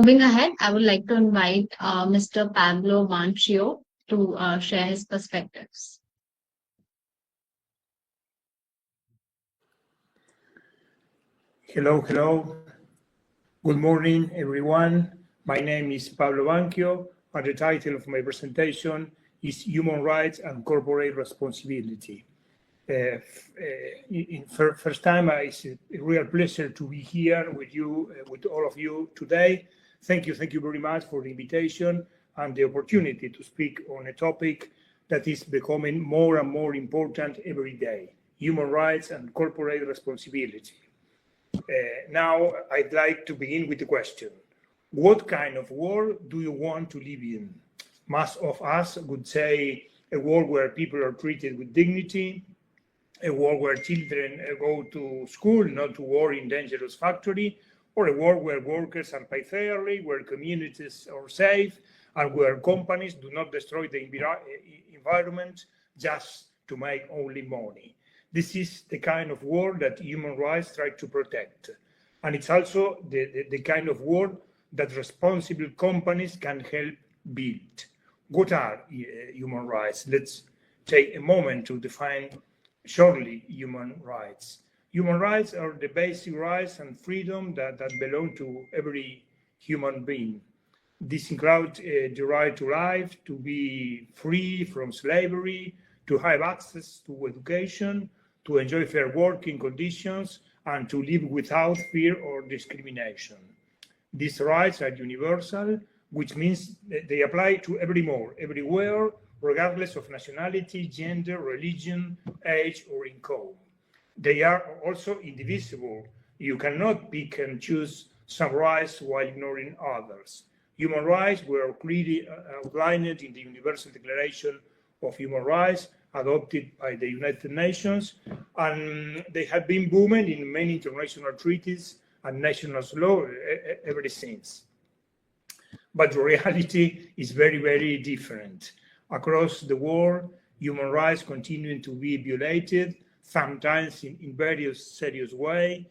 moving ahead, I would like to invite Mr. Pablo Banchio to share his perspectives. Hello. Good morning, everyone. My name is Pablo Banchio, and the title of my presentation is Human Rights and Corporate Responsibility. First time, it's a real pleasure to be here with you, with all of you today. Thank you very much for the invitation and the opportunity to speak on a topic that is becoming more and more important every day: human rights and corporate responsibility. Now, I'd like to begin with the question: what kind of world do you want to live in? Most of us would say a world where people are treated with dignity, a world where children go to school, not to work in dangerous factory, or a world where workers are paid fairly, where communities are safe, and where companies do not destroy the environment just to make only money. This is the kind of world that human rights try to protect. And it's also the kind of world that responsible companies can help build. What are human rights? Let's take a moment to define shortly human rights. Human rights are the basic rights and freedom that belong to every human being. This includes the right to life, to be free from slavery, to have access to education, to enjoy fair working conditions, and to live without fear or discrimination. These rights are universal, which means that they apply to everywhere, regardless of nationality, gender, religion, age, or income. They are also indivisible. You cannot pick and choose some rights while ignoring others. Human rights were clearly outlined in the Universal Declaration of Human Rights adopted by the United Nations, and they have been booming in many international treaties and national law ever since. But the reality is very different. Across the world, human rights continue to be violated, sometimes in various serious ways.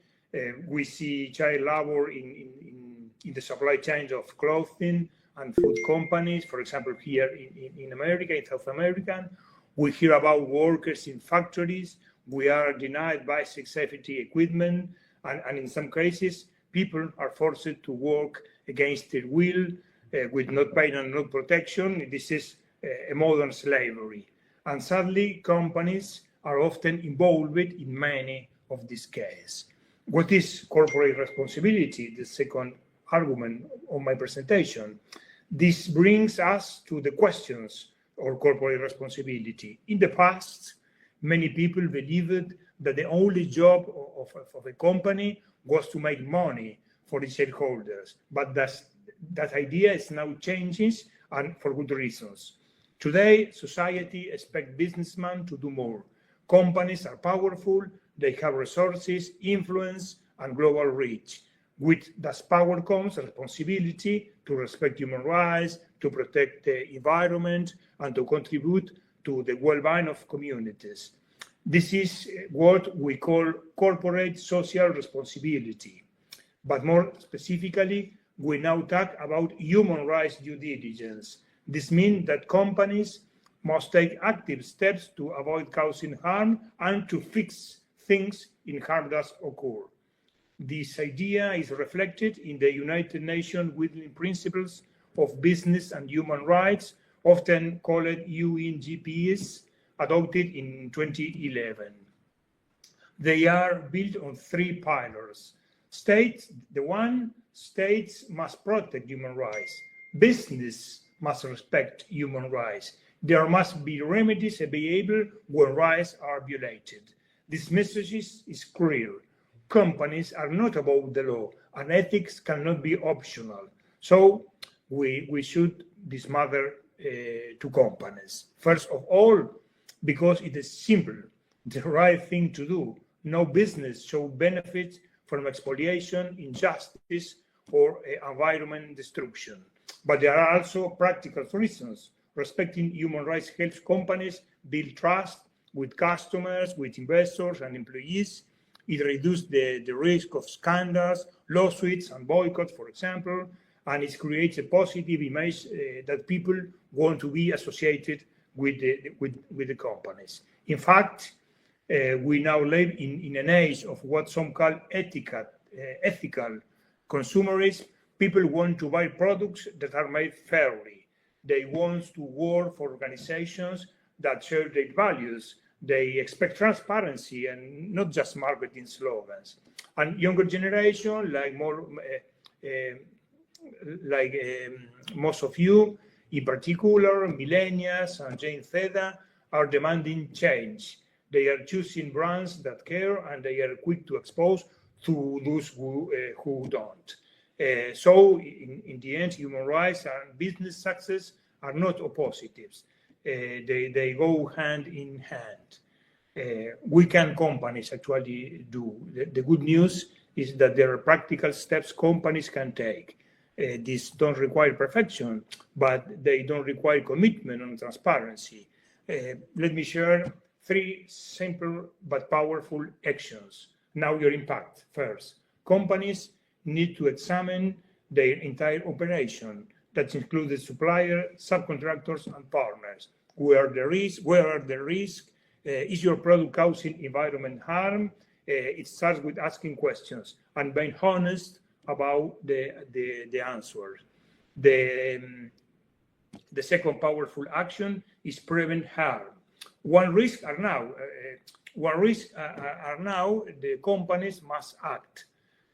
We see child labor in the supply chains of clothing and food companies, for example, here in America, in South America. We hear about workers in factories. We are denied basic safety equipment, and in some cases, people are forced to work against their will, with no pay and no protection. This is a modern slavery. And sadly, companies are often involved in many of these cases. What is corporate responsibility? The second argument of my presentation. This brings us to the questions of corporate responsibility. In the past, many people believed that the only job of a company was to make money for the shareholders, but that idea is now changing, and for good reasons. Today, society expects businessmen to do more. Companies are powerful, they have resources, influence, and global reach. With that power comes responsibility to respect human rights, to protect the environment, and to contribute to the well-being of communities. This is what we call corporate social responsibility. But more specifically, we now talk about human rights due diligence. This means that companies must take active steps to avoid causing harm and to fix things if harm does occur. This idea is reflected in the United Nations Guiding Principles of Business and Human Rights, often called UNGPs, adopted in 2011. They are built on three pillars. States must protect human rights. Business must respect human rights. There must be remedies available when rights are violated. This message is clear. Companies are not above the law, and ethics cannot be optional. So we should this matter to companies. First of all, because it is simple, the right thing to do. No business should benefit from expoliation, injustice, or environment destruction. But there are also practical reasons. Respecting human rights helps companies build trust with customers, with investors and employees. It reduces the risk of scandals, lawsuits, and boycotts, for example. and it creates a positive image that people want to be associated with the companies. In fact, we now live in an age of what some call ethical consumerism. People want to buy products that are made fairly. They want to work for organizations that share their values. They expect transparency and not just marketing slogans. And younger generation, most of you, in particular, millennials and Gen Theta, are demanding change. They are choosing brands that care, and they are quick to expose to those who don't. So, in the end, human rights and business success are not opposites. They go hand in hand. We can companies actually do. The good news is that there are practical steps companies can take. These don't require perfection, but they don't require commitment and transparency. Let me share 3 simple but powerful actions. Know your impact. First, companies need to examine their entire operation. That includes suppliers, subcontractors, and partners. Where are the risks? Is your product causing environment harm? It starts with asking questions and being honest about the answers. The second powerful action is prevent harm. One risk are now the companies must act.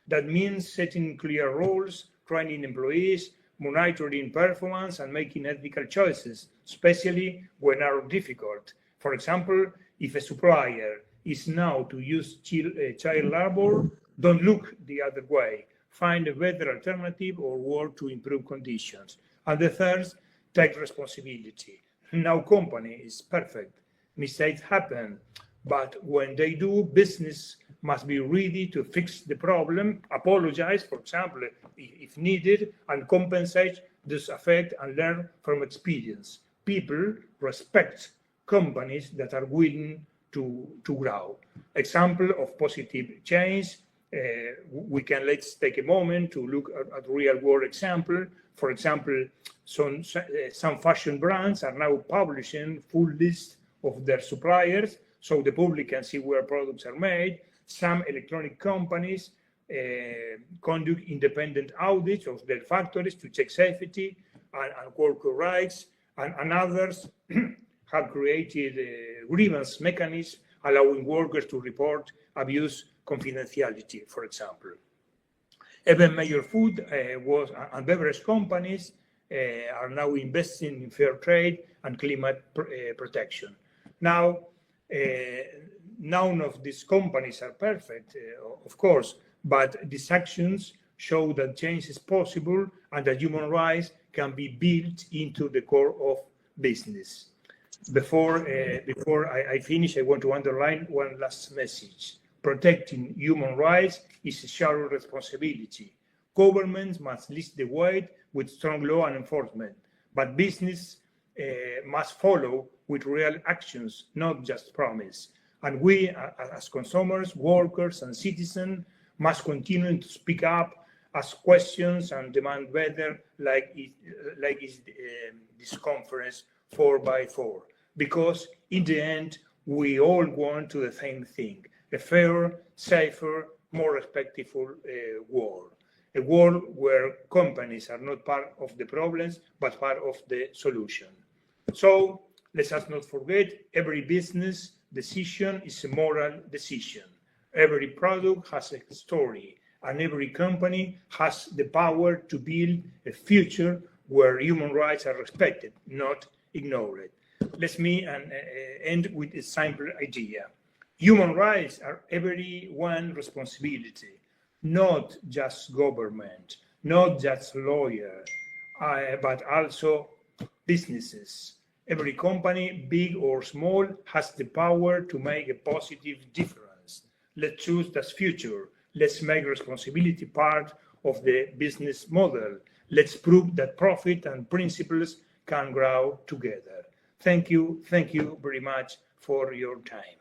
That means setting clear rules, training employees, monitoring performance, and making ethical choices, especially when are difficult. For example, if a supplier is now to use child labor, don't look the other way. Find a better alternative or work to improve conditions. And the third, take responsibility. No company is perfect. Mistakes happen. But when they do, business must be ready to fix the problem, apologize, for example, if needed, and compensate this effect and learn from experience. People respect companies that are willing to grow. Example of positive change. Let's take a moment to look at real world example. For example, some fashion brands are now publishing full list of their suppliers so the public can see where products are made. Some electronic companies conduct independent audits of their factories to check safety and worker rights, and others have created grievance mechanisms allowing workers to report abuse confidentiality, for example. Even major food and beverage companies are now investing in fair trade and climate protection. Now, none of these companies are perfect, of course, but these actions show that change is possible and that human rights can be built into the core of business. Before I finish, I want to underline one last message. Protecting human rights is a shared responsibility. Governments must lead the way with strong law and enforcement, but business must follow with real actions, not just promise. And we, as consumers, workers, and citizens, must continue to speak up, ask questions, and demand better, like this conference 4x4. Because in the end, we all want to the same thing: a fair, safer, more respectful world. A world where companies are not part of the problems, but part of the solution. So let us not forget, every business decision is a moral decision. Every product has a story, and every company has the power to build a future where human rights are respected, not ignored. Let me end with a simple idea. Human rights are everyone's responsibility, not just government, not just lawyers, but also businesses. Every company, big or small, has the power to make a positive difference. Let's choose that future. Let's make responsibility part of the business model. Let's prove that profit and principles can grow together. Thank you very much for your time.